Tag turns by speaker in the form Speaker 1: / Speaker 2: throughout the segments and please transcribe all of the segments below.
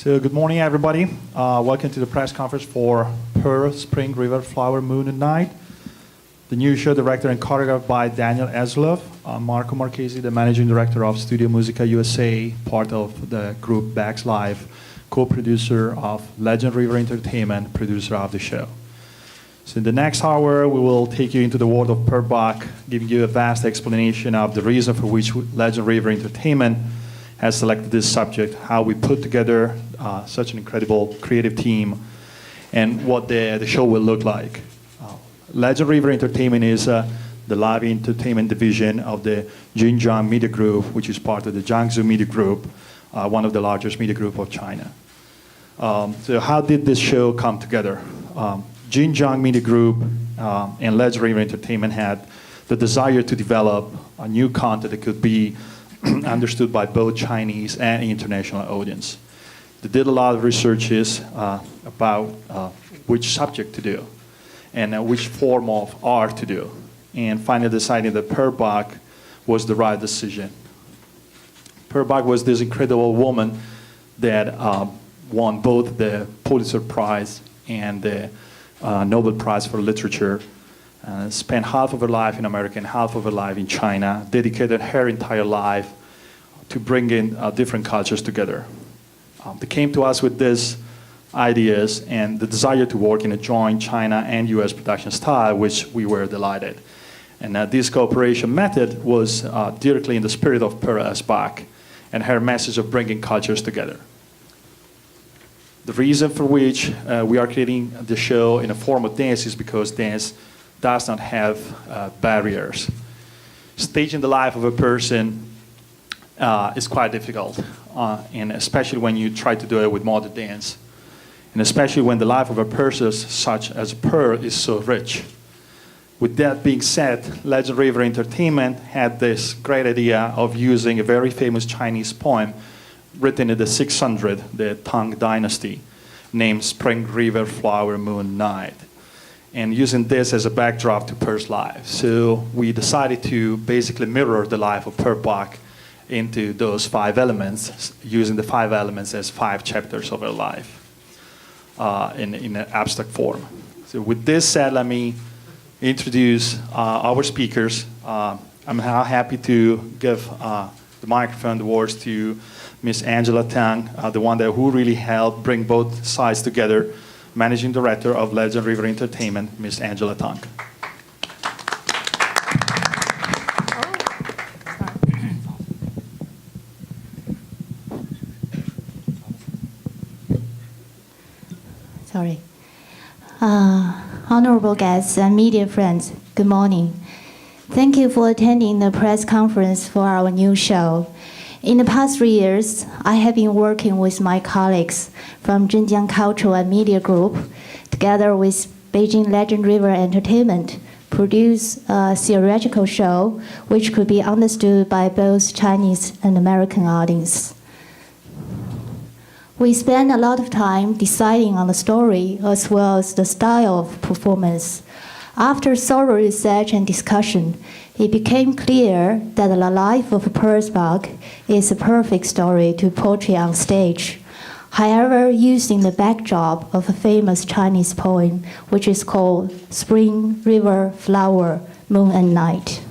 Speaker 1: So good morning, everybody. Welcome to the press conference for Pearl, Spring, River, Flower, Moon, and Night. The new show director and choreographed by Daniel Eslov. Marco Marchesi, the managing director of Studiomusica USA, part of the group Bags Live, co-producer of Legend River Entertainment, producer of the show. So in the next hour, we will take you into the world of Per Bach, giving you a vast explanation of the reason for which Legend River Entertainment has selected this subject, how we put together such an incredible creative team, and what the show will look like. Legend River Entertainment is the live entertainment division of the Jin Jeong Media Group, which is part of the Jiangsu Media Group, one of the largest media group of China. So how did this show come together? Jin Jeong Media Group and Legend River Entertainment had the desire to develop a new content that could be understood by both Chinese and international audience. They did a lot of researches about which subject to do and which form of art to do, and finally deciding that Per Bach was the right decision. Per Bach was this incredible woman that won both the Pulitzer Prize and the Nobel Prize for Literature, spent half of her life in America and half of her life in China, dedicated her entire life to bring in different cultures together. They came to us with these ideas and the desire to work in a joint China and US production style, which we were delighted. And this cooperation method was directly in the spirit of Per S. Bach and her message of bringing cultures together. The reason for which we are creating the show in a form of dance is because dance does not have barriers. Staging the life of a person is quite difficult, and especially when you try to do it with modern dance, and especially when the life of a person such as Per is so rich. With that being said, Legend River Entertainment had this great idea of using a very famous Chinese poem written in the 600, the Tong dynasty, named Spring, River, Flower, Moon, Night, and using this as a backdrop to Per's life. So we decided to basically mirror the life of Per Bach into those 5 elements, using the 5 elements as 5 chapters of her life in an abstract form. So with this said, let me introduce our speakers. I'm now happy to give the microphone, the words to Miss Angela Tong, the one who really helped bring both sides together, Managing Director of Legend River Entertainment, Miss Angela Tong.
Speaker 2: Sorry. Honorable guests and media friends, good morning. Thank you for attending the press conference for our new show. In the past 3 years, I have been working with my colleagues from Zhenjiang Cultural and Media Group, together with Beijing Legend River Entertainment, produce a theatrical show which could be understood by both Chinese and American audience. We spent a lot of time deciding on the story as well as the style of performance. After thorough research and discussion, it became clear that the life of Per Bach is a perfect story to portray on stage. However, using the backdrop of a famous Chinese poem, which is called Spring, River, Flower, Moon, and Night.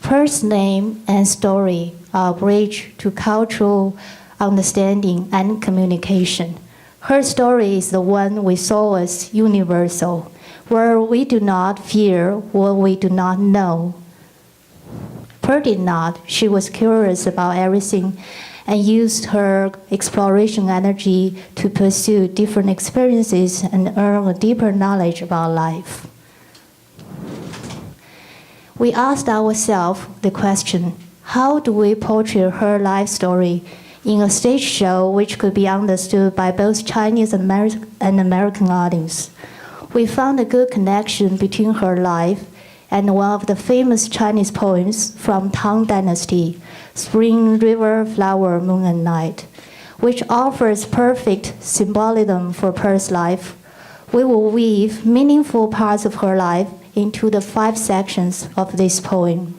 Speaker 2: Per's name and story are a bridge to cultural understanding and communication. Her story is the one we saw as universal, where we do not fear what we do not know. Per did not. She was curious about everything and used her exploration energy to pursue different experiences and earn a deeper knowledge about life. We asked ourselves the question, how do we portray her life story in a stage show which could be understood by both Chinese and American audience? We found a good connection between her life and one of the famous Chinese poems from Tang Dynasty, Spring, River, Flower, Moon, and Night, which offers perfect symbolism for Per's life. We will weave meaningful parts of her life into the 5 sections of this poem.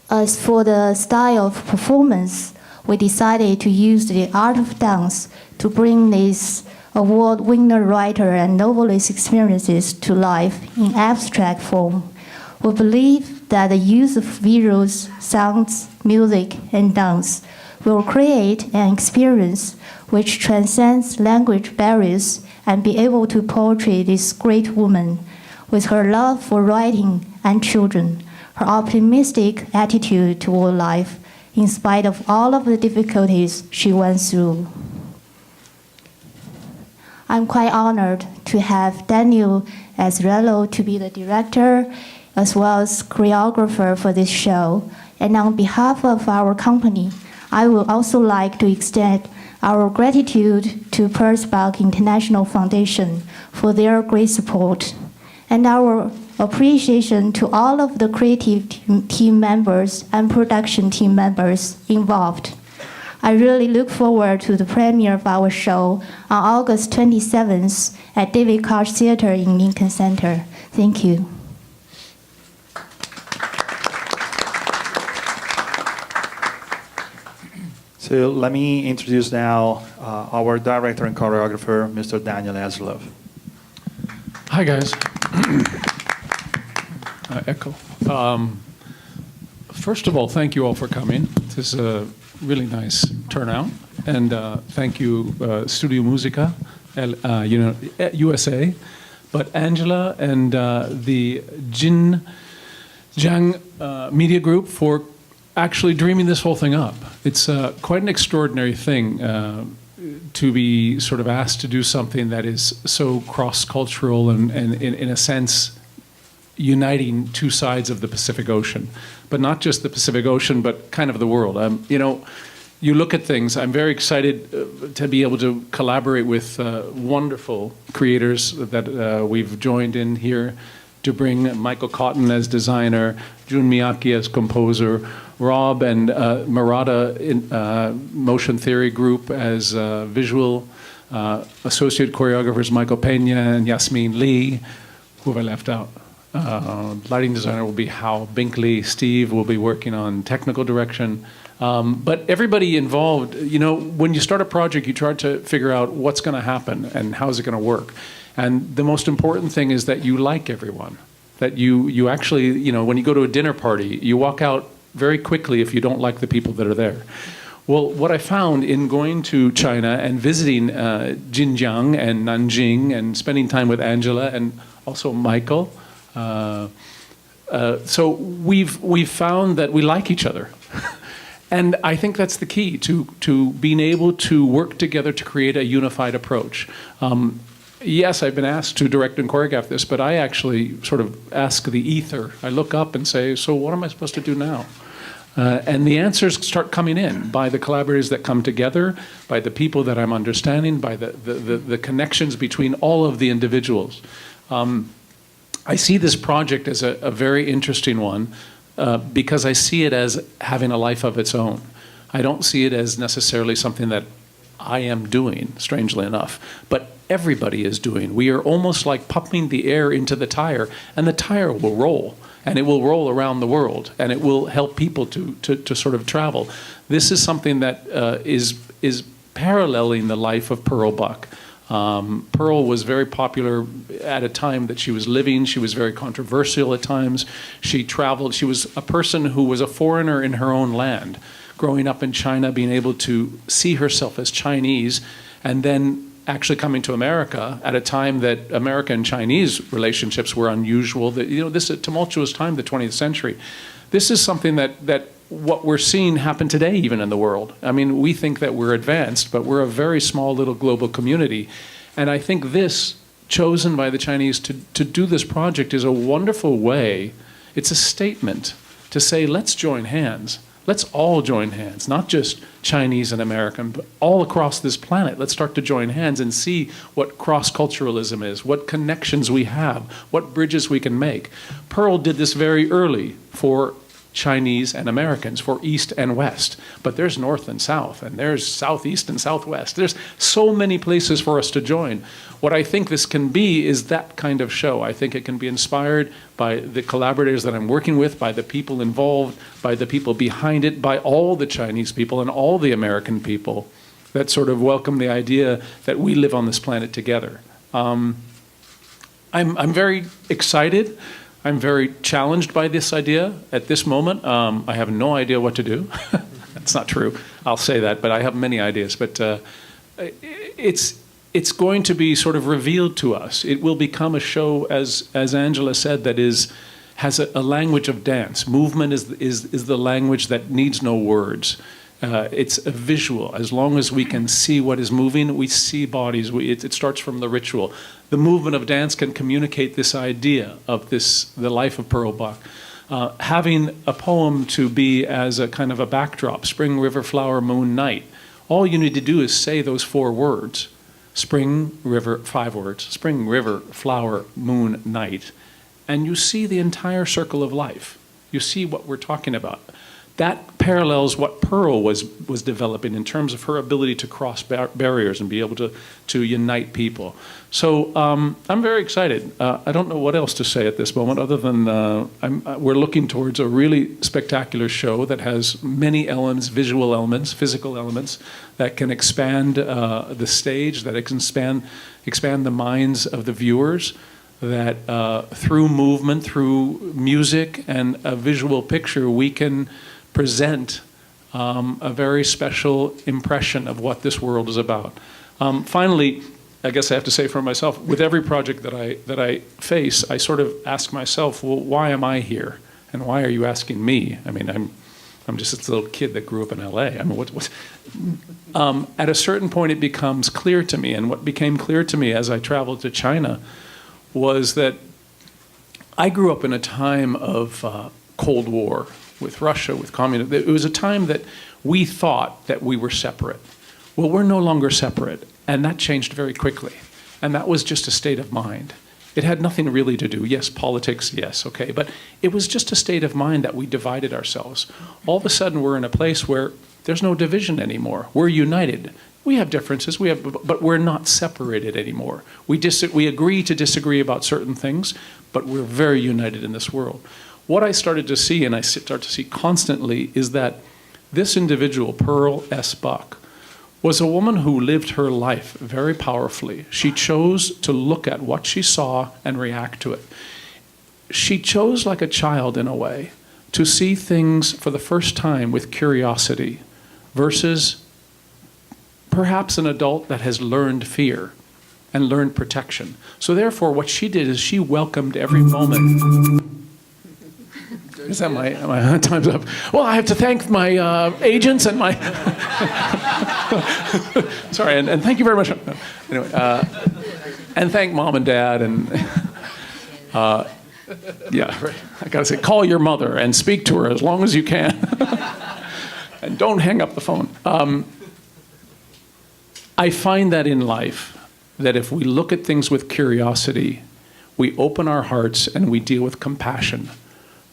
Speaker 2: As for the style of performance, we decided to use the art of dance to bring these award-winning writer and novelist experiences to life in abstract form. We believe that the use of visuals, sounds, music, and dance will create an experience which transcends language barriers and be able to portray this great woman with her love for writing and children, her optimistic attitude toward life, in spite of all of the difficulties she went through. I'm quite honored to have Daniel Azarello to be the director as well as choreographer for this show. And on behalf of our company, I would also like to extend our gratitude to Persbach International Foundation for their great support, and our appreciation to all of the creative team members and production team members involved. I really look forward to the premiere of our show on August 27th at David Koch Theater in Lincoln Center. Thank you.
Speaker 1: So let me introduce now our director and choreographer, Mr. Daniel Azarello.
Speaker 3: Hi, guys. Echo. First of all, thank you all for coming. This is a really nice turnout. And thank you, Studiomusica USA. But Angela and the Jin Jeong Media Group for actually dreaming this whole thing up. It's quite an extraordinary thing to be sort of asked to do something that is so cross-cultural and in a sense uniting two sides of the Pacific Ocean, but not just the Pacific Ocean, but kind of the world. You know, you look at things, I'm very excited to be able to collaborate with wonderful creators that we've joined in here to bring Micah Cotton as designer, Jun Miyake as composer, Rob and Murata in Motion Theory Group as visual, associate choreographers Michael Pena and Yasmin Lee, who have I left out? Lighting designer will be Hal Binkley. Steve will be working on technical direction. But everybody involved, you know, when you start a project, you try to figure out what's going to happen and how's it going to work. And the most important thing is that you like everyone. That you actually, you know, when you go to a dinner party, you walk out very quickly if you don't like the people that are there. Well, what I found in going to China and visiting Zhenjiang and Nanjing and spending time with Angela and also Michael, so we've found that we like each other. And I think that's the key to being able to work together to create a unified approach. Yes, I've been asked to direct and choreograph this, but I actually sort of ask the ether. I look up and say, so what am I supposed to do now? And the answers start coming in by the collaborators that come together, by the people that I'm understanding, by the connections between all of the individuals. I see this project as a very interesting one because I see it as having a life of its own. I don't see it as necessarily something that I am doing, strangely enough, but everybody is doing. We are almost like pumping the air into the tire, and the tire will roll, and it will roll around the world, and it will help people to sort of travel. This is something that is paralleling the life of Pearl Buck. Pearl was very popular at a time that she was living. She was very controversial at times. She traveled. She was a person who was a foreigner in her own land, growing up in China, being able to see herself as Chinese, and then actually coming to America at a time that American and Chinese relationships were unusual. That, you know, this is a tumultuous time, the 20th century. This is something that what we're seeing happen today even in the world. I mean, we think that we're advanced, but we're a very small little global community. And I think this, chosen by the Chinese to do this project, is a wonderful way. It's a statement to say, let's join hands. Let's all join hands, not just Chinese and American, but all across this planet. Let's start to join hands and see what cross-culturalism is, what connections we have, what bridges we can make. Pearl did this very early for Chinese and Americans, for East and West. But there's North and South, and there's Southeast and Southwest. There's so many places for us to join. What I think this can be is that kind of show. I think it can be inspired by the collaborators that I'm working with, by the people involved, by the people behind it, by all the Chinese people and all the American people that sort of welcome the idea that we live on this planet together. I'm very excited. I'm very challenged by this idea at this moment. I have no idea what to do. That's not true. I'll say that, but I have many ideas. But it's going to be sort of revealed to us. It will become a show, as Angela said, that has a language of dance. Movement is the language that needs no words. It's a visual. As long as we can see what is moving, we see bodies. It starts from the ritual. The movement of dance can communicate this idea of the life of Pearl Buck. Having a poem to be as a kind of a backdrop, spring, river, flower, moon, night. All you need to do is say those 4 words. Spring, river, 5 words. Spring, river, flower, moon, night. And you see the entire circle of life. You see what we're talking about. That parallels what Pearl was developing in terms of her ability to cross barriers and be able to unite people. So I'm very excited. I don't know what else to say at this moment other than we're looking towards a really spectacular show that has many elements, visual elements, physical elements, that can expand the stage, that can expand the minds of the viewers, that through movement, through music and a visual picture, we can present a very special impression of what this world is about. Finally, I guess I have to say for myself, with every project that I face, I sort of ask myself, well, why am I here? And why are you asking me? I mean, I'm just this little kid that grew up in LA. I mean, at a certain point, it becomes clear to me, and what became clear to me as I traveled to China was that I grew up in a time of Cold War with Russia, with communism. It was a time that we thought that we were separate. Well, we're no longer separate, and that changed very quickly. And that was just a state of mind. It had nothing really to do, yes, politics, yes, okay, but it was just a state of mind that we divided ourselves. All of a sudden, we're in a place where there's no division anymore. We're united. We have differences, but we're not separated anymore. We agree to disagree about certain things, but we're very united in this world. What I started to see, and I start to see constantly, is that this individual, Pearl S. Buck, was a woman who lived her life very powerfully. She chose to look at what she saw and react to it. She chose, like a child in a way, to see things for the first time with curiosity versus perhaps an adult that has learned fear and learned protection. So therefore, what she did is she welcomed every moment. Is that my time's up? Well, I have to thank my agents and my... Sorry, and thank you very much. Anyway, and thank Mom and Dad, and yeah, right. I gotta say, call your mother and speak to her as long as you can. And don't hang up the phone. I find that in life, that if we look at things with curiosity, we open our hearts and we deal with compassion,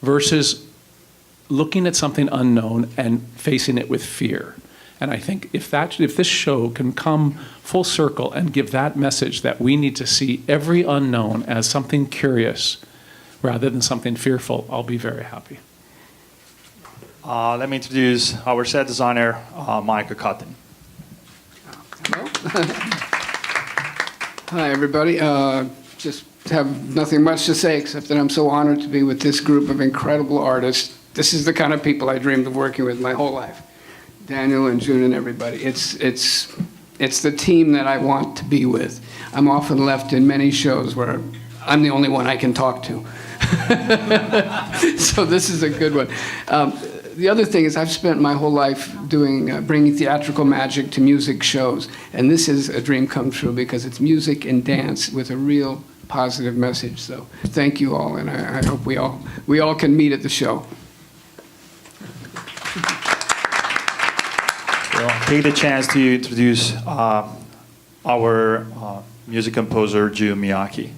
Speaker 3: versus looking at something unknown and facing it with fear. And I think if this show can come full circle and give that message that we need to see every unknown as something curious rather than something fearful, I'll be very happy.
Speaker 1: Let me introduce our set designer, Micah Cotton.
Speaker 4: Hi, everybody. Just have nothing much to say except that I'm so honored to be with this group of incredible artists. This is the kind of people I dreamed of working with my whole life. Daniel and June and everybody. It's the team that I want to be with. I'm often left in many shows where I'm the only one I can talk to. So this is a good one. The other thing is I've spent my whole life bringing theatrical magic to music shows, and this is a dream come true because it's music and dance with a real positive message. So thank you all, and I hope we all can meet at the show.
Speaker 1: Well, take the chance to introduce our music composer, Jun Miyake.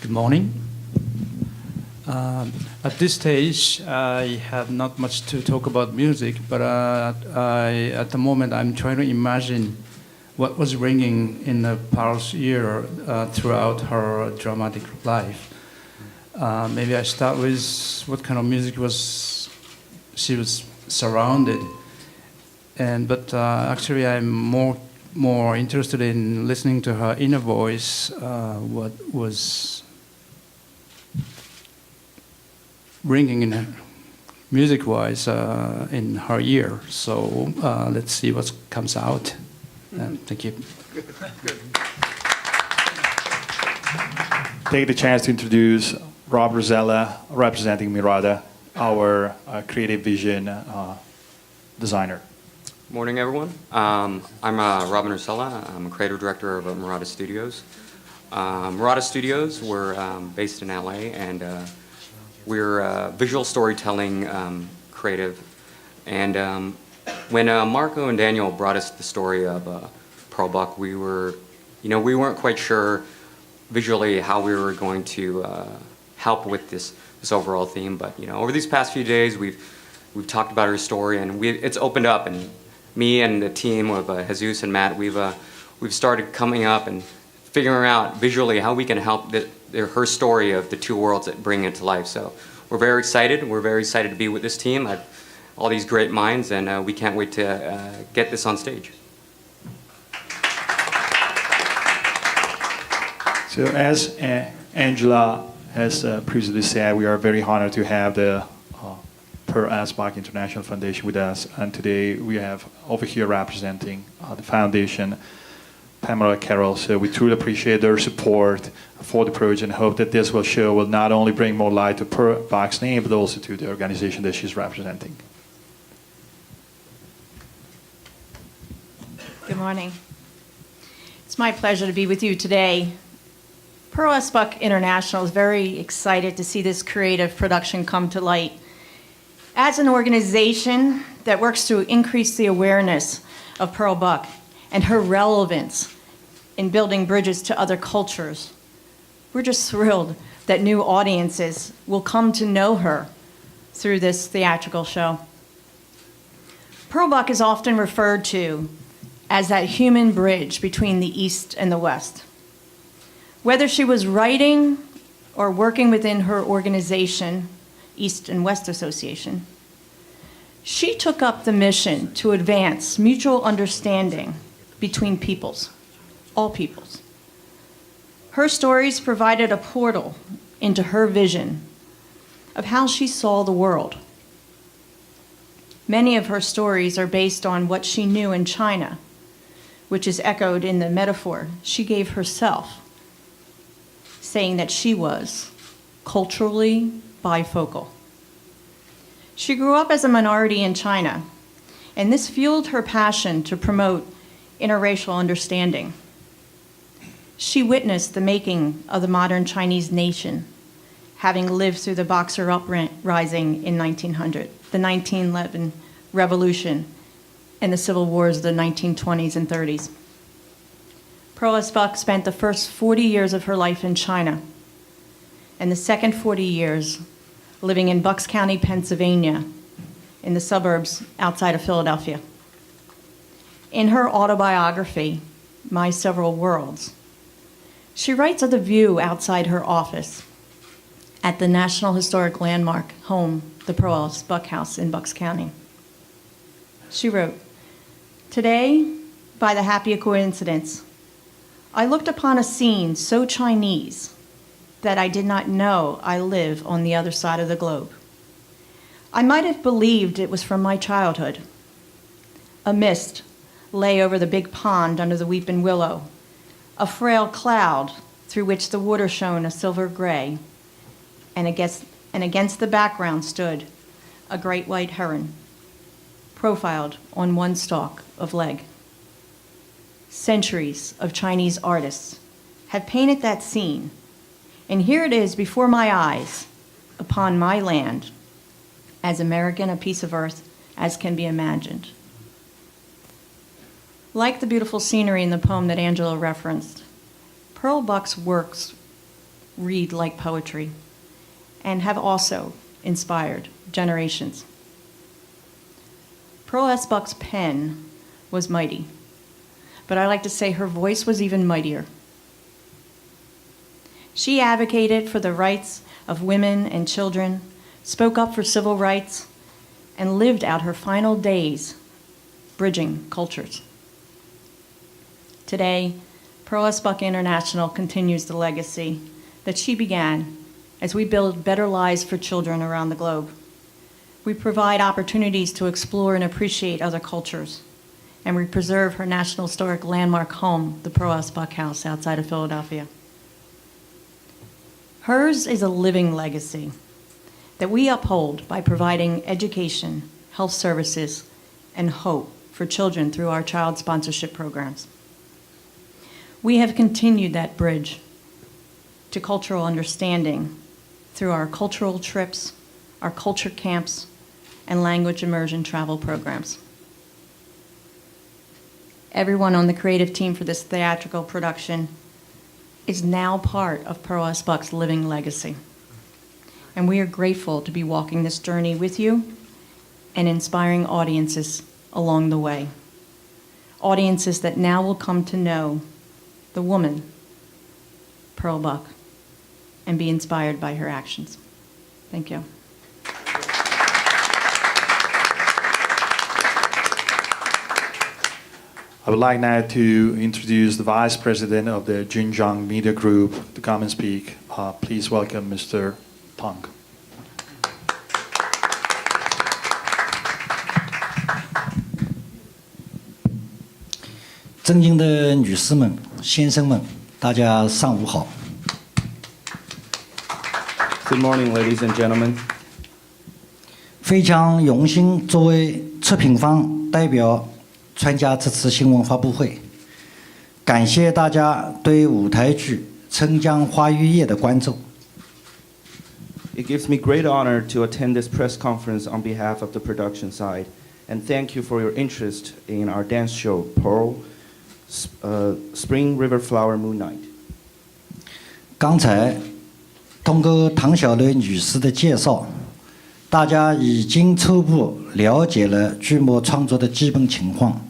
Speaker 5: Good morning. At this stage, I have not much to talk about music, but at the moment I'm trying to imagine what was ringing in the past year throughout her dramatic life. Maybe I start with what kind of music she was surrounded, but actually I'm more interested in listening to her inner voice, what was ringing in her music-wise in her ear. So let's see what comes out. Thank you.
Speaker 1: Take the chance to introduce Rosella, representing Mirada, our creative vision designer.
Speaker 6: Morning, everyone. I'm Robin Rosella. I'm a creative director of Mirada Studios. Mirada Studios, we're based in LA, and we're visual storytelling creative. And when Marco and Daniel brought us the story of Pearl Buck, we weren't quite sure visually how we were going to help with this overall theme. But over these past few days, we've talked about her story, and it's opened up. And me and the team of Jesus and Matt, we've started coming up and figuring out visually how we can help her story of the two worlds that bring it to life. So we're very excited. We're very excited to be with this team. All these great minds, and we can't wait to get this on stage.
Speaker 1: So as Angela has previously said, we are very honored to have the Per Asbach International Foundation with us, and today we have over here representing the foundation, Pamela Carol. So we truly appreciate their support for the project and hope that this will not only bring more light to Per Bach's name, but also to the organization that she's representing.
Speaker 7: Good morning. It's my pleasure to be with you today. Pearl Asbach International is very excited to see this creative production come to light. As an organization that works to increase the awareness of Pearl Buck and her relevance in building bridges to other cultures, we're just thrilled that new audiences will come to know her through this theatrical show. Pearl Buck is often referred to as that human bridge between the East and the West. Whether she was writing or working within her organization, East and West Association, she took up the mission to advance mutual understanding between peoples, all peoples. Her stories provided a portal into her vision of how she saw the world. Many of her stories are based on what she knew in China, which is echoed in the metaphor she gave herself, saying that she was culturally bifocal. She grew up as a minority in China, and this fueled her passion to promote interracial understanding. She witnessed the making of the modern Chinese nation, having lived through the Boxer Uprising in 1900, the 1911 Revolution, and the civil wars of the 1920s and 30s. Pearl Asbach spent the first 40 years of her life in China, and the second 40 years living in Bucks County, Pennsylvania, in the suburbs outside of Philadelphia. In her autobiography, My Several Worlds, she writes of the view outside her office at the National Historic Landmark home, the Pearl Asbach House in Bucks County. She wrote, "Today, by the happy coincidence, I looked upon a scene so Chinese that I did not know I live on the other side of the globe. I might have believed it was from my childhood. A mist lay over the big pond under the weeping willow, a frail cloud through which the water shone a silver gray, and against the background stood a great white heron, profiled on one stalk of leg. Centuries of Chinese artists have painted that scene, and here it is before my eyes, upon my land, as American a piece of earth as can be imagined." Like the beautiful scenery in the poem that Angela referenced, Pearl Buck's works read like poetry, and have also inspired generations. Pearl S. Buck's pen was mighty, but I like to say her voice was even mightier. She advocated for the rights of women and children, spoke up for civil rights, and lived out her final days bridging cultures. Today, Pearl S. Buck International continues the legacy that she began as we build better lives for children around the globe. We provide opportunities to explore and appreciate other cultures, and we preserve her National Historic Landmark home, the Pearl S. Buck House outside of Philadelphia. Hers is a living legacy that we uphold by providing education, health services, and hope for children through our child sponsorship programs. We have continued that bridge to cultural understanding through our cultural trips, our culture camps, and language immersion travel programs. Everyone on the creative team for this theatrical production is now part of Pearl S. Buck's living legacy. And we are grateful to be walking this journey with you and inspiring audiences along the way. Audiences that now will come to know the woman, Pearl Buck, and be inspired by her actions. Thank you.
Speaker 1: I would like now to introduce the Vice President of the Jin Jeong Media Group to come and speak. Please welcome Mr. Tong.
Speaker 8: 尊敬的女士们、先生们，大家上午好。
Speaker 9: Good morning, ladies and gentlemen.
Speaker 8: 非常荣幸作为出品方代表参加这次新闻发布会，感谢大家对舞台剧《春江花月夜》的关注。
Speaker 9: It gives me great honor to attend this press conference on behalf of the production side, and thank you for your interest in our dance show, Pearl, Spring River Flower Moon Night.
Speaker 8: 刚才通过唐小雷女士的介绍，大家已经初步了解了剧目创作的基本情况。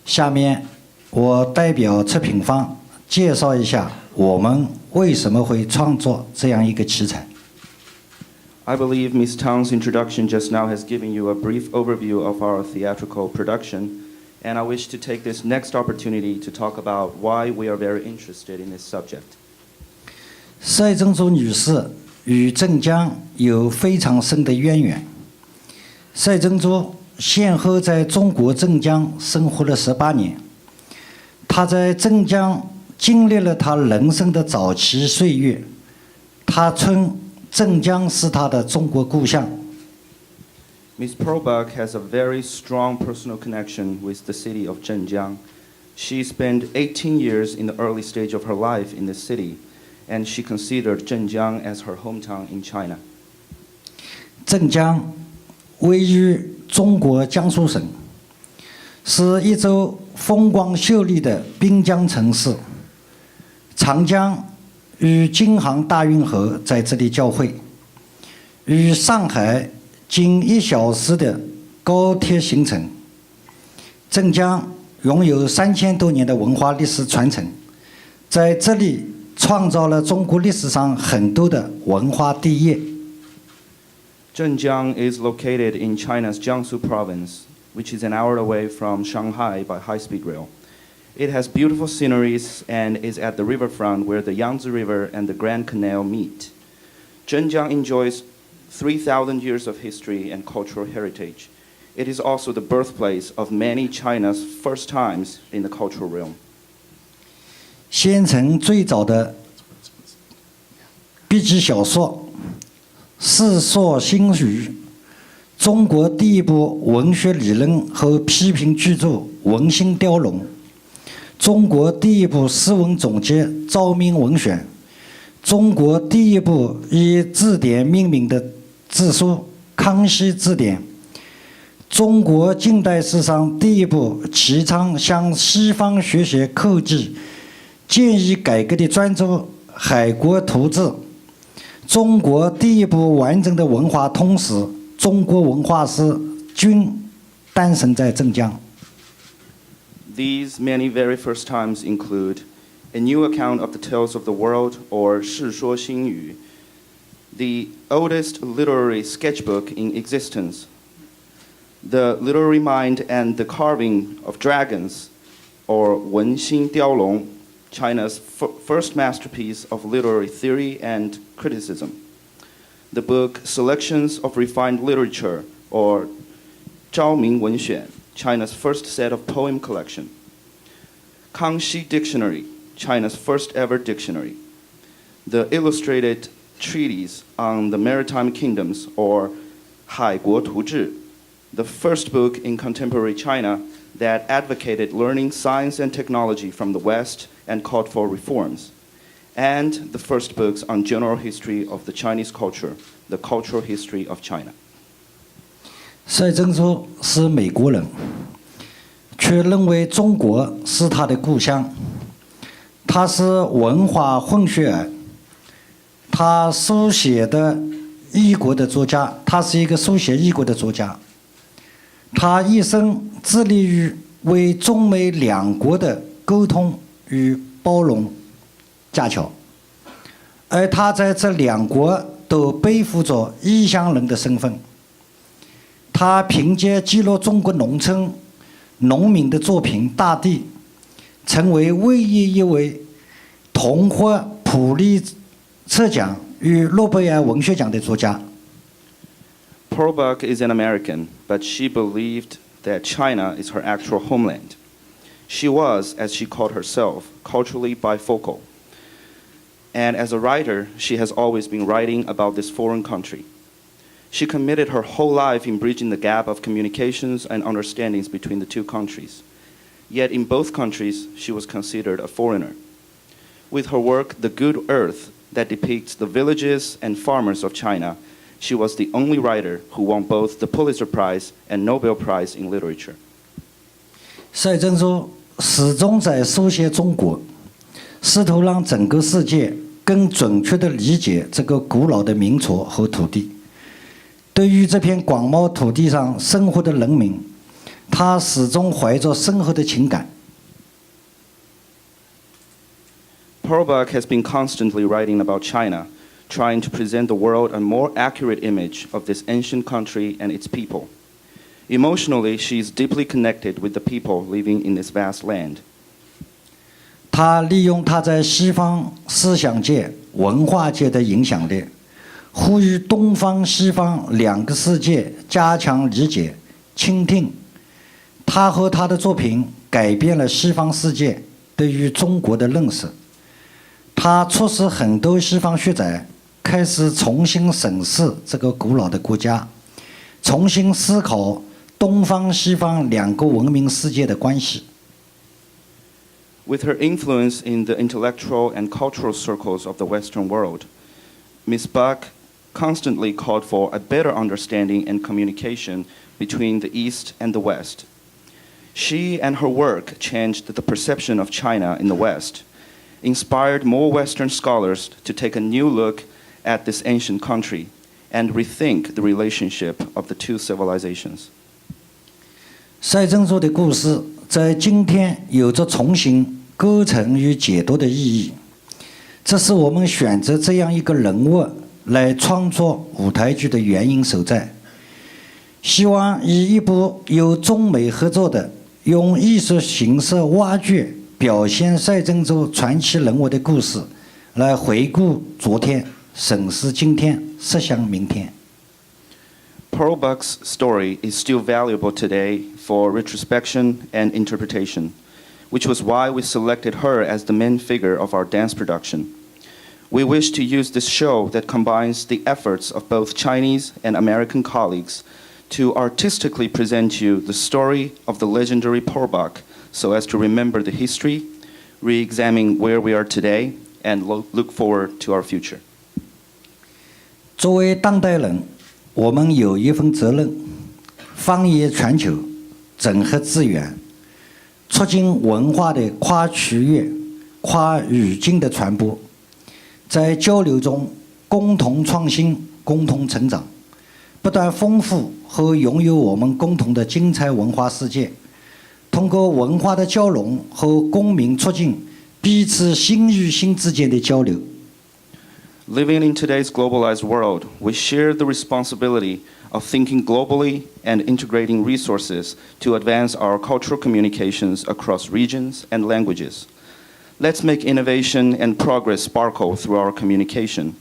Speaker 8: 下面我代表出品方介绍一下我们为什么会创作这样一个题材。
Speaker 9: I believe Ms. Tong's introduction just now has given you a brief overview of our theatrical production, and I wish to take this next opportunity to talk about why we are very interested in this subject.
Speaker 8: 赛珍珠女士与镇江有非常深的渊源。赛珍珠先后在中国镇江生活了18年，她在镇江经历了她人生的早期岁月，她称镇江是她的中国故乡。
Speaker 9: Ms. Pearl Buck has a very strong personal connection with the city of Zhenjiang. She spent 18 years in the early stage of her life in the city, and she considered Zhenjiang as her hometown in China.
Speaker 8: 镇江位于中国江苏省，是一座风光秀丽的滨江城市。长江与京杭大运河在这里交汇，与上海仅1小时的高铁行程。镇江拥有3000多年的文化历史传承，在这里创造了中国历史上很多的文化地业。
Speaker 9: Zhenjiang is located in China's Jiangsu province, which is an hour away from Shanghai by high-speed rail. It has beautiful sceneries and is at the riverfront where the Yangtze River and the Grand Canal meet. Zhenjiang enjoys 3,000 years of history and cultural heritage. It is also the birthplace of many China's first times in the cultural realm.
Speaker 8: 先城最早的笔记小说《世说新语》，中国第一部文学理论和批评巨著《文心雕龙》，中国第一部诗文总结《昭明文选》，中国第一部以字典命名的字书《康熙字典》，中国近代史上第一部提倡向西方学习寇记、建议改革的专著《海国图志》，中国第一部完整的文化通史《中国文化史》均诞生在镇江。
Speaker 9: These many very first times include a new account of the tales of the world, or 世说新语, the oldest literary sketchbook in existence, the literary mind and the carving of dragons, or 文心雕龙, China's first masterpiece of literary theory and criticism. The book Selections of Refined Literature, or 昭明文选, China's first set of poem collection. Kangxi Dictionary, China's first ever dictionary. The illustrated treatise on the maritime kingdoms, or 海国图志, the first book in contemporary China that advocated learning science and technology from the West and called for reforms, and the first books on general history of the Chinese culture, the cultural history of China.
Speaker 8: 赛珍珠是美国人，却认为中国是他的故乡。他是文化混血儿，他书写的异国的作家，他是一个书写异国的作家。他一生致力于为中美两国的沟通与包容架桥，而他在这两国都背负着异乡人的身份。他凭借记录中国农村农民的作品《大地》，成为唯一一位同获普利策奖与诺贝尔文学奖的作家。
Speaker 9: Pearl Buck is an American, but she believed that China is her actual homeland. She was, as she called herself, culturally bifocal. And as a writer, she has always been writing about this foreign country. She committed her whole life in bridging the gap of communications and understandings between the two countries. Yet in both countries, she was considered a foreigner. With her work, The Good Earth, that depicts the villages and farmers of China, she was the only writer who won both the Pulitzer Prize and Nobel Prize in Literature.
Speaker 8: 赛珍珠始终在书写中国，试图让整个世界更准确地理解这个古老的民族和土地。对于这片广袤土地上生活的人民，他始终怀着深厚的情感。
Speaker 9: Pearl Buck has been constantly writing about China, trying to present the world a more accurate image of this ancient country and its people. Emotionally, she is deeply connected with the people living in this vast land.
Speaker 8: 他利用他在西方思想界、文化界的影响力，呼吁东方、西方两个世界加强理解、倾听。他和他的作品改变了西方世界对于中国的认识。他促使很多西方学者开始重新审视这个古老的国家，重新思考东方西方两个文明世界的关系。
Speaker 9: With her influence in the intellectual and cultural circles of the Western world, Ms. Buck constantly called for a better understanding and communication between the East and the West. She and her work changed the perception of China in the West, inspired more Western scholars to take a new look at this ancient country and rethink the relationship of the two civilizations.
Speaker 8: 赛珍珠的故事在今天有着重新构成与解读的意义，这是我们选择这样一个人物来创作舞台剧的原因所在。希望以一部由中美合作的用艺术形式挖掘表现赛珍珠传奇人物的故事，来回顾昨天，审视今天，设想明天。
Speaker 9: Pearl Buck's story is still valuable today for retrospection and interpretation, which was why we selected her as the main figure of our dance production. We wish to use this show that combines the efforts of both Chinese and American colleagues to artistically present you the story of the legendary Pearl Buck, so as to remember the history, re-examine where we are today, and look forward to our future.
Speaker 8: 作为当代人，我们有一份责任，放眼全球，整合资源，促进文化的跨区域、跨语境的传播。在交流中，共同创新，共同成长，不断丰富和拥有我们共同的精彩文化世界。通过文化的交融和公民促进彼此心与心之间的交流。
Speaker 9: Living in today's globalized world, we share the responsibility of thinking globally and integrating resources to advance our cultural communications across regions and languages. Let's make innovation and progress sparkle through our communication.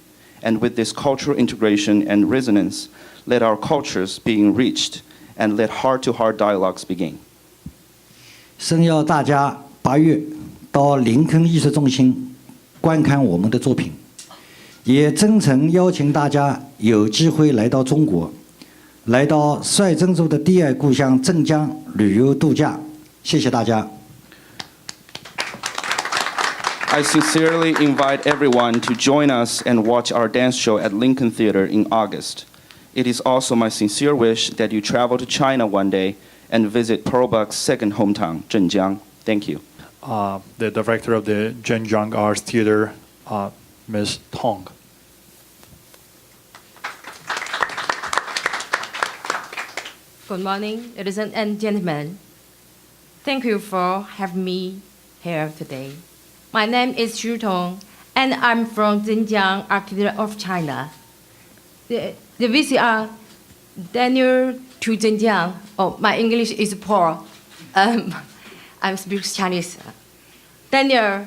Speaker 9: And with this cultural integration and resonance, let our cultures be enriched and let heart-to-heart dialogues begin.
Speaker 8: 诚邀大家8月到林肯艺术中心观看我们的作品，也真诚邀请大家有机会来到中国，来到赛珍珠的第二故乡镇江旅游度假。谢谢大家。
Speaker 9: I sincerely invite everyone to join us and watch our dance show at Lincoln Theater in August. It is also my sincere wish that you travel to China one day and visit Pearl Buck's second hometown, Zhenjiang. Thank you.
Speaker 1: The director of the Zhenjiang Arts Theater, Ms. Tong.
Speaker 10: Good morning, ladies and gentlemen. Thank you for having me here today. My name is Jin Jeong, and I'm from Zhenjiang Architecture of China. The VCR Daniel to Zhenjiang. Oh, my English is poor. I speak Chinese. Daniel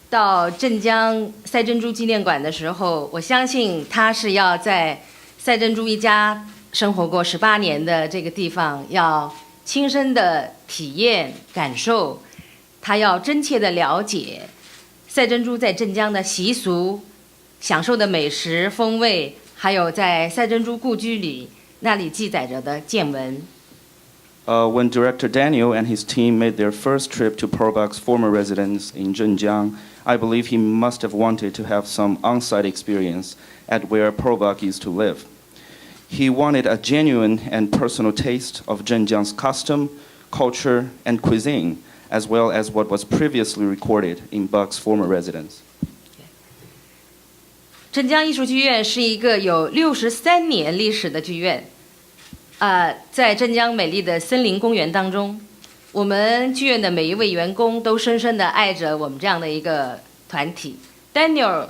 Speaker 10: 到镇江赛珍珠纪念馆的时候，我相信他是要在赛珍珠一家生活过18年的这个地方，要亲身的体验感受。他要真切的了解赛珍珠在镇江的习俗、享受的美食风味，还有在赛珍珠故居里那里记载着的见闻。
Speaker 9: When director Daniel and his team made their first trip to Pearl Buck's former residence in Zhenjiang, I believe he must have wanted to have some on-site experience at where Pearl Buck used to live. He wanted a genuine and personal taste of Zhenjiang's custom, culture, and cuisine, as well as what was previously recorded in Buck's former residence.
Speaker 10: 镇江艺术剧院是一个有63年历史的剧院，在镇江美丽的森林公园当中，我们剧院的每一位员工都深深地爱着我们这样的一个团体。Daniel，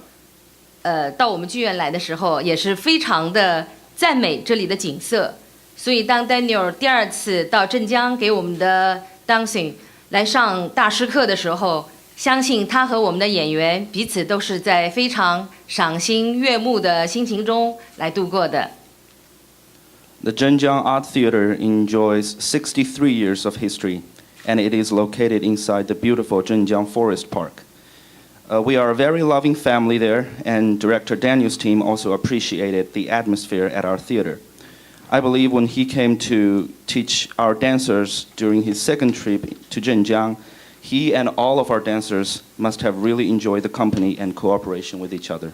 Speaker 10: 到我们剧院来的时候，也是非常的赞美这里的景色。所以当 Daniel 第2次到镇江给我们的 dancing 来上大师课的时候，相信他和我们的演员彼此都是在非常赏心悦目的心情中来度过的。
Speaker 9: The Zhenjiang Art Theater enjoys 63 years of history, and it is located inside the beautiful Zhenjiang Forest Park. We are a very loving family there, and director Daniel's team also appreciated the atmosphere at our theater. I believe when he came to teach our dancers during his second trip to Zhenjiang, he and all of our dancers must have really enjoyed the company and cooperation with each other.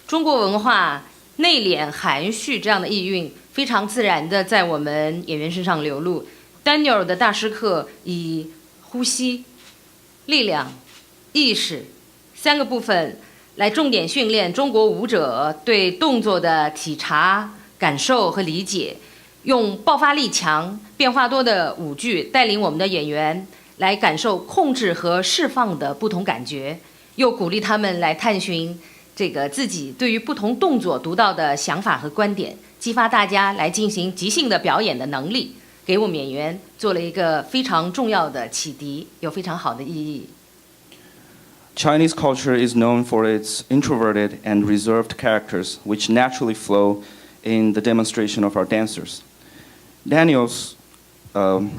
Speaker 10: 中国文化内敛含蓄这样的意蕴，非常自然的在我们演员身上流露。Daniel 的大师课以呼吸、力量、意识3个部分来重点训练中国舞者对动作的体察、感受和理解，用爆发力强、变化多的舞剧带领我们的演员来感受控制和释放的不同感觉，又鼓励他们来探寻这个自己对于不同动作独到的想法和观点，激发大家来进行即兴的表演的能力，给我们演员做了一个非常重要的启迪，有非常好的意义。
Speaker 9: Chinese culture is known for its introverted and reserved characters, which naturally flow in the demonstration of our dancers. Daniel's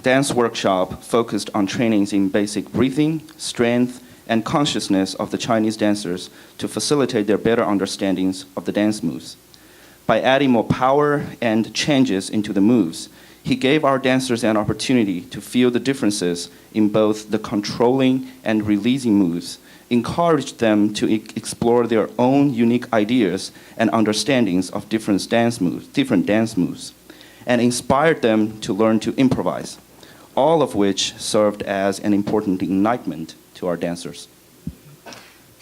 Speaker 9: dance workshop focused on trainings in basic breathing, strength, and consciousness of the Chinese dancers to facilitate their better understandings of the dance moves. By adding more power and changes into the moves, he gave our dancers an opportunity to feel the differences in both the controlling and releasing moves, encouraged them to explore their own unique ideas and understandings of different dance moves, and inspired them to learn to improvise, all of which served as an important enlightenment to our dancers.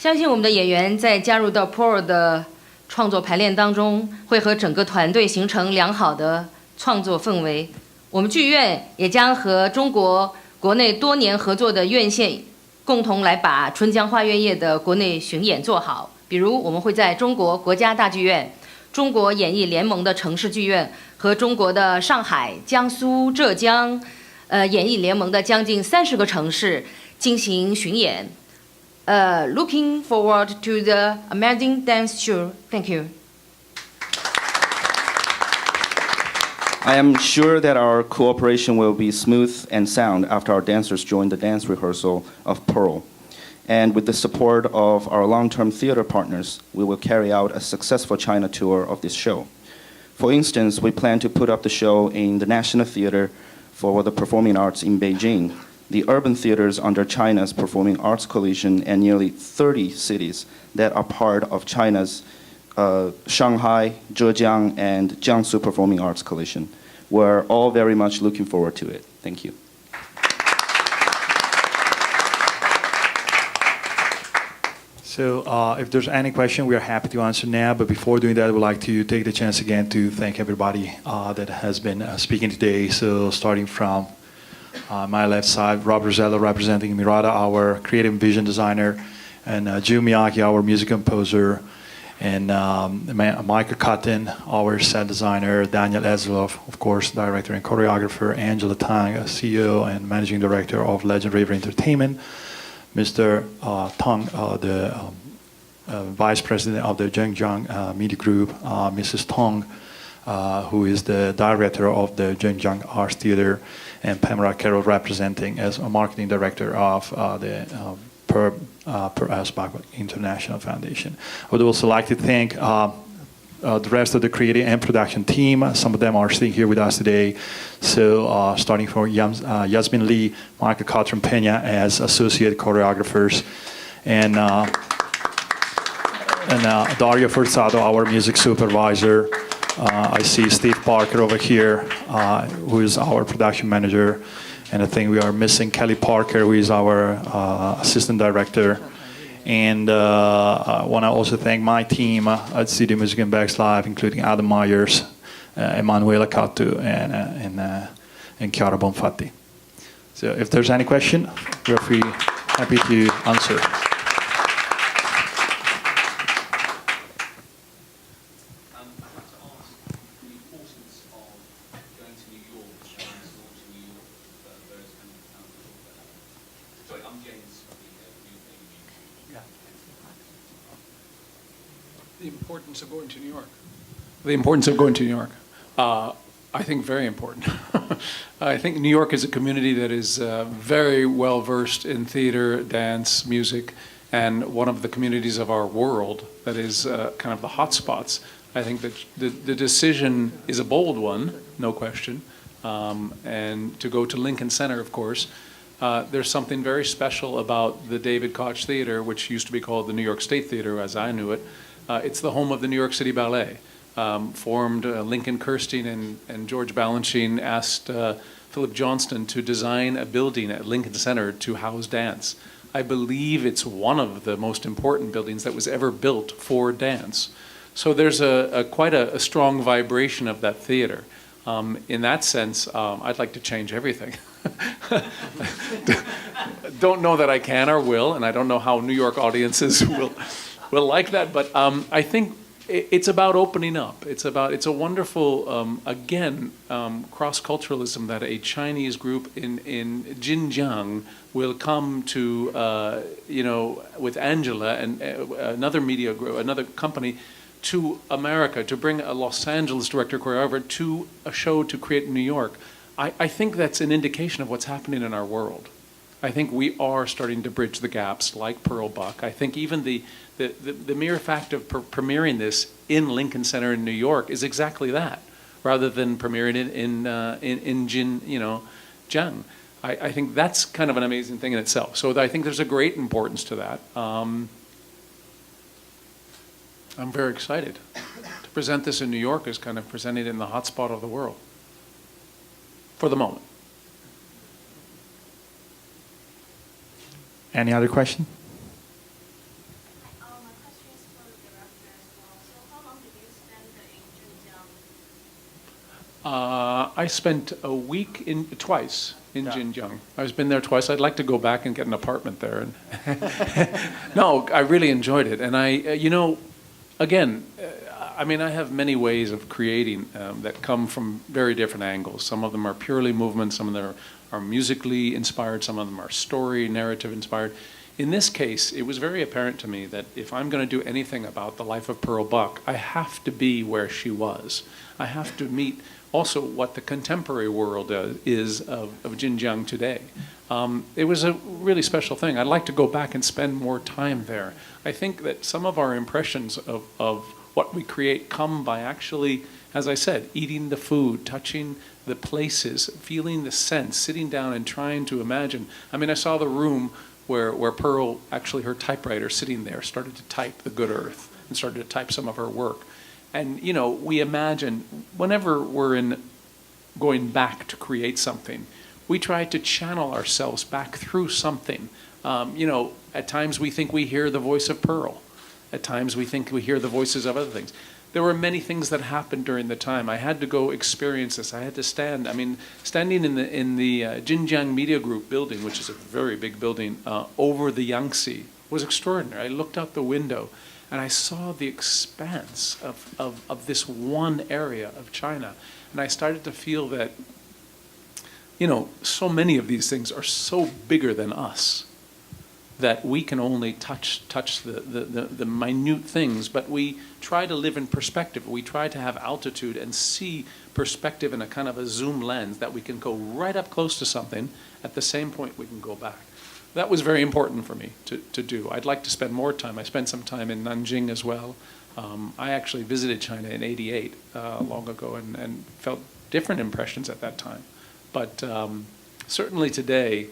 Speaker 10: 相信我们的演员在加入到 Pro 的创作排练当中，会和整个团队形成良好的创作氛围。我们剧院也将和中国国内多年合作的院线共同来把春江花月夜的国内巡演做好。比如，我们会在中国国家大剧院、中国演艺联盟的城市剧院和中国的上海、江苏、浙江，演艺联盟的将近30个城市进行巡演。Looking forward to the amazing dance show. Thank you.
Speaker 9: I am sure that our cooperation will be smooth and sound after our dancers join the dance rehearsal of Pearl. And with the support of our long-term theater partners, we will carry out a successful China tour of this show. For instance, we plan to put up the show in the National Theater for the Performing Arts in Beijing, the urban theaters under China's Performing Arts Coalition, and nearly 30 cities that are part of China's Shanghai, Zhenjiang, and Jiangsu Performing Arts Coalition. We're all very much looking forward to it. Thank you.
Speaker 1: So if there's any question, we are happy to answer now. But before doing that, we'd like to take the chance again to thank everybody that has been speaking today. So starting from my left side, Rosella representing Mirada, our creative vision designer, and Ju Miyake, our music composer, and Micah Cotton, our set designer, Daniel Ezlov, of course, director and choreographer, Angela Tong, CEO and managing director of Legend River Entertainment, Mr. Tong, the vice president of the Zhenjiang Media Group, Mrs. Tong, who is the director of the Zhenjiang Arts Theater, and Pamela Carol representing as a marketing director of the Per Asbach International Foundation. I would also like to thank the rest of the creative and production team. Some of them are sitting here with us today. So starting from Yasmin Lee, Micah Cotton Pena as associate choreographers, and Dario Forzado, our music supervisor. I see Steve Parker over here, who is our production manager. And I think we are missing Kelly Parker, who is our assistant director. And I want to also thank my team at Studiomusica and Bags Live, including Adam Myers, Emanuela Catu, and Chiara Bonfatti. So if there's any question, we're happy to answer.
Speaker 3: The importance of going to New York. The importance of going to New York. I think very important. I think New York is a community that is very well versed in theater, dance, music, and one of the communities of our world that is kind of the hot spots. I think that the decision is a bold one, no question. And to go to Lincoln Center, of course, there's something very special about the David Koch Theater, which used to be called the New York State Theater, as I knew it. It's the home of the New York City Ballet. Formed Lincoln Kirstein and George Balanchine asked Philip Johnston to design a building at Lincoln Center to house dance. I believe it's one of the most important buildings that was ever built for dance. So there's quite a strong vibration of that theater. In that sense, I'd like to change everything. Don't know that I can or will, and I don't know how New York audiences will like that, but I think it's about opening up. It's a wonderful, again, cross-culturalism that a Chinese group in Xinjiang will come to, with Angela and another media group, another company, to America to bring a Los Angeles director choreographer to a show to create in New York. I think that's an indication of what's happening in our world. I think we are starting to bridge the gaps like Pearl Buck. I think even the mere fact of premiering this in Lincoln Center in New York is exactly that, rather than premiering it in Zhenjiang. I think that's kind of an amazing thing in itself. So I think there's a great importance to that. I'm very excited to present this in New York as kind of presenting it in the hotspot of the world for the moment.
Speaker 1: Any other question?
Speaker 3: I spent a week twice in Zhenjiang. I've been there twice. I'd like to go back and get an apartment there. No, I really enjoyed it. And again, I have many ways of creating that come from very different angles. Some of them are purely movement, some of them are musically inspired, some of them are story, narrative inspired. In this case, it was very apparent to me that if I'm going to do anything about the life of Pearl Buck, I have to be where she was. I have to meet also what the contemporary world is of Zhenjiang today. It was a really special thing. I'd like to go back and spend more time there. I think that some of our impressions of what we create come by actually, as I said, eating the food, touching the places, feeling the sense, sitting down and trying to imagine. I saw the room where Pearl, actually her typewriter sitting there, started to type The Good Earth and started to type some of her work. And, we imagine, whenever we're going back to create something, we try to channel ourselves back through something. At times we think we hear the voice of Pearl. At times we think we hear the voices of other things. There were many things that happened during the time. I had to go experience this. I had to stand. Standing in the Xinjiang Media Group building, which is a very big building, over the Yangtze, was extraordinary. I looked out the window, and I saw the expanse of this one area of China, and I started to feel that, so many of these things are so bigger than us, that we can only touch the minute things, but we try to live in perspective. We try to have altitude and see perspective in a kind of a zoom lens, that we can go right up close to something, at the same point we can go back. That was very important for me to do. I'd like to spend more time. I spent some time in Nanjing as well. I actually visited China in '88, long ago, and felt different impressions at that time. But certainly today,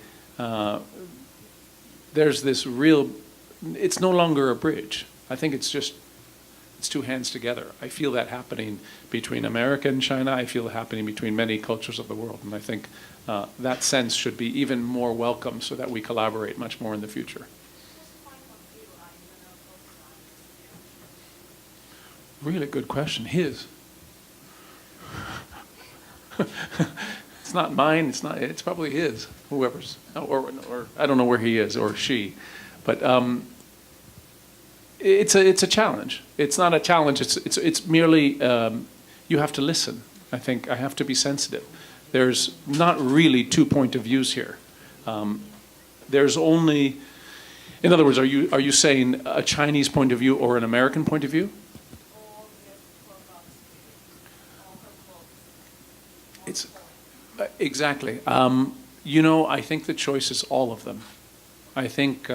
Speaker 3: there's this real, it's no longer a bridge. I think it's two hands together. I feel that happening between America and China. I feel it happening between many cultures of the world. And I think that sense should be even more welcome, so that we collaborate much more in the future. Really good question. His. It's not mine. It's probably his. Whoever's, or I don't know where he is, or she, but it's a challenge. It's not a challenge. It's merely you have to listen. I think I have to be sensitive. There's not really two point of views here. There's only, in other words, are you saying a Chinese point of view or an American point of view? It's exactly. I think the choice is all of them. I think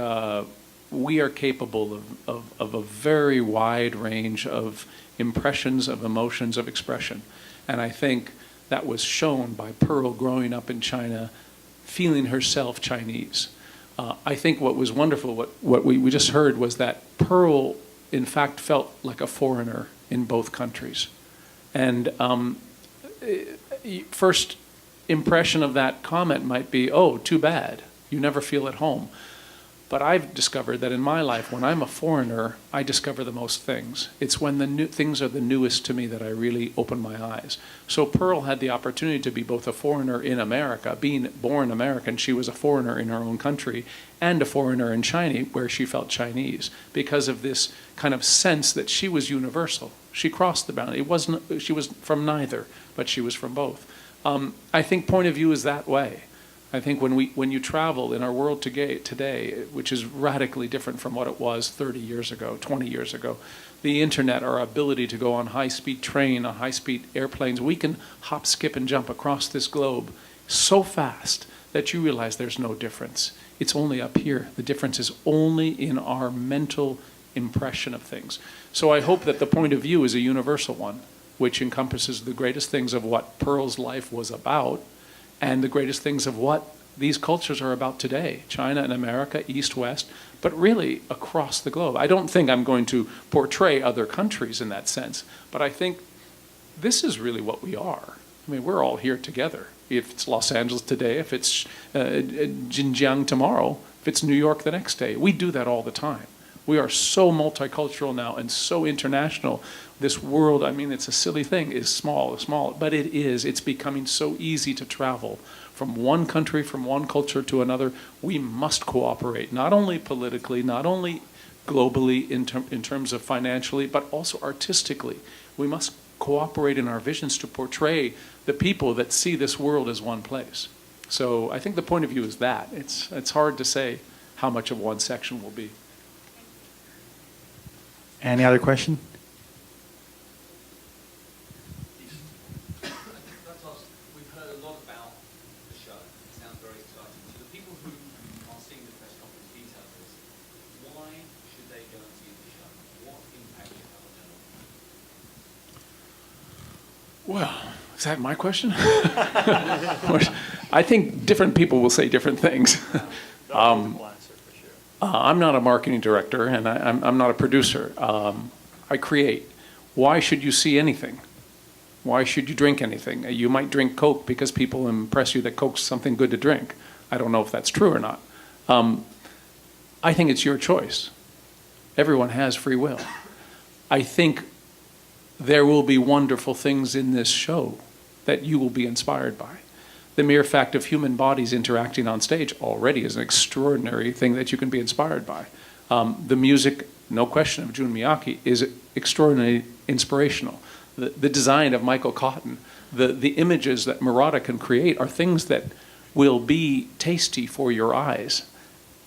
Speaker 3: we are capable of a very wide range of impressions, of emotions, of expression. And I think that was shown by Pearl growing up in China, feeling herself Chinese. I think what was wonderful, what we just heard, was that Pearl, in fact, felt like a foreigner in both countries. And first impression of that comment might be, oh, too bad, you never feel at home. But I've discovered that in my life, when I'm a foreigner, I discover the most things. It's when the new things are the newest to me that I really open my eyes. So Pearl had the opportunity to be both a foreigner in America, being born American, she was a foreigner in her own country, and a foreigner in China, where she felt Chinese, because of this kind of sense that she was universal. She crossed the boundary. She was from neither, but she was from both. I think point of view is that way. I think when you travel in our world today, which is radically different from what it was 30 years ago, 20 years ago, the internet, our ability to go on high-speed train, on high-speed airplanes, we can hop, skip, and jump across this globe so fast that you realize there's no difference. It's only up here. The difference is only in our mental impression of things. So I hope that the point of view is a universal one, which encompasses the greatest things of what Pearl's life was about, and the greatest things of what these cultures are about today, China and America, East, West, but really across the globe. I don't think I'm going to portray other countries in that sense, but I think this is really what we are. I mean, we're all here together. If it's Los Angeles today, if it's Xinjiang tomorrow, if it's New York the next day, we do that all the time. We are so multicultural now and so international. This world, I mean, it's a silly thing, is small, but it is. It's becoming so easy to travel from one country, from one culture to another. We must cooperate, not only politically, not only globally in terms of financially, but also artistically. We must cooperate in our visions to portray the people that see this world as one place. So I think the point of view is that. It's hard to say how much of one section will be.
Speaker 1: Any other question?
Speaker 11: We've heard a lot about the show. It sounds very exciting. To the people who are seeing the press conference details of this, why should they go and see the show? What impact should it have on their life?
Speaker 3: Well, is that my question? I think different people will say different things. I'm not a marketing director, and I'm not a producer. I create. Why should you see anything? Why should you drink anything? You might drink Coke because people impress you that Coke's something good to drink. I don't know if that's true or not. I think it's your choice. Everyone has free will. I think there will be wonderful things in this show that you will be inspired by. The mere fact of human bodies interacting on stage already is an extraordinary thing that you can be inspired by. The music, no question, of Jun Miyake is extraordinarily inspirational. The design of Micah Cotton, the images that Murata can create are things that will be tasty for your eyes.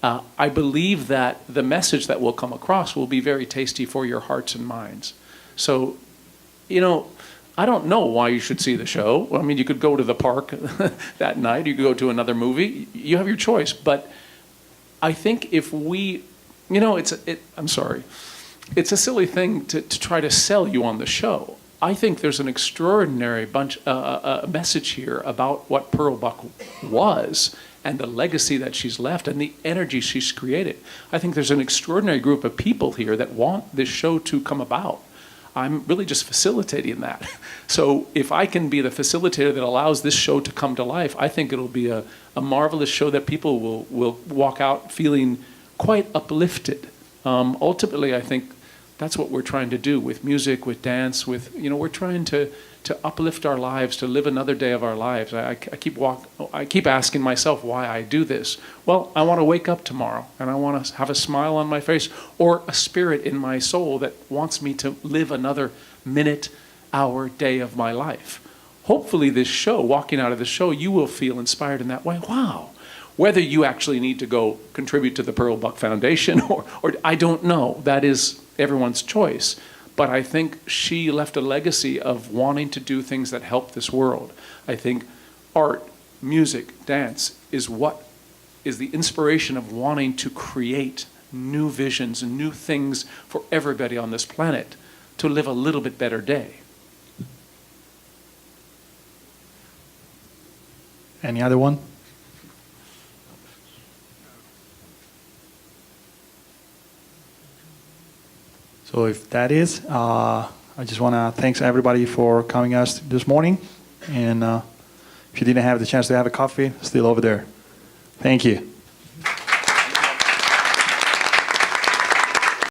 Speaker 3: I believe that the message that will come across will be very tasty for your hearts and minds. So, I don't know why you should see the show. I mean, you could go to the park that night. You could go to another movie. You have your choice. But I think if we, I'm sorry. It's a silly thing to try to sell you on the show. I think there's an extraordinary message here about what Pearl Buck was and the legacy that she's left and the energy she's created. I think there's an extraordinary group of people here that want this show to come about. I'm really just facilitating that. So if I can be the facilitator that allows this show to come to life, I think it'll be a marvelous show that people will walk out feeling quite uplifted. Ultimately, I think that's what we're trying to do with music, with dance, we're trying to uplift our lives, to live another day of our lives. I keep asking myself why I do this. Well, I want to wake up tomorrow and I want to have a smile on my face or a spirit in my soul that wants me to live another minute, hour, day of my life. Hopefully this show, walking out of the show, you will feel inspired in that way. Wow. Whether you actually need to go contribute to the Pearl Buck Foundation or I don't know. That is everyone's choice. But I think she left a legacy of wanting to do things that help this world. I think art, music, dance is the inspiration of wanting to create new visions and new things for everybody on this planet to live a little bit better day.
Speaker 1: Any other one? So if that is, I just want to thank everybody for coming us this morning. And if you didn't have the chance to have a coffee, still over there. Thank you.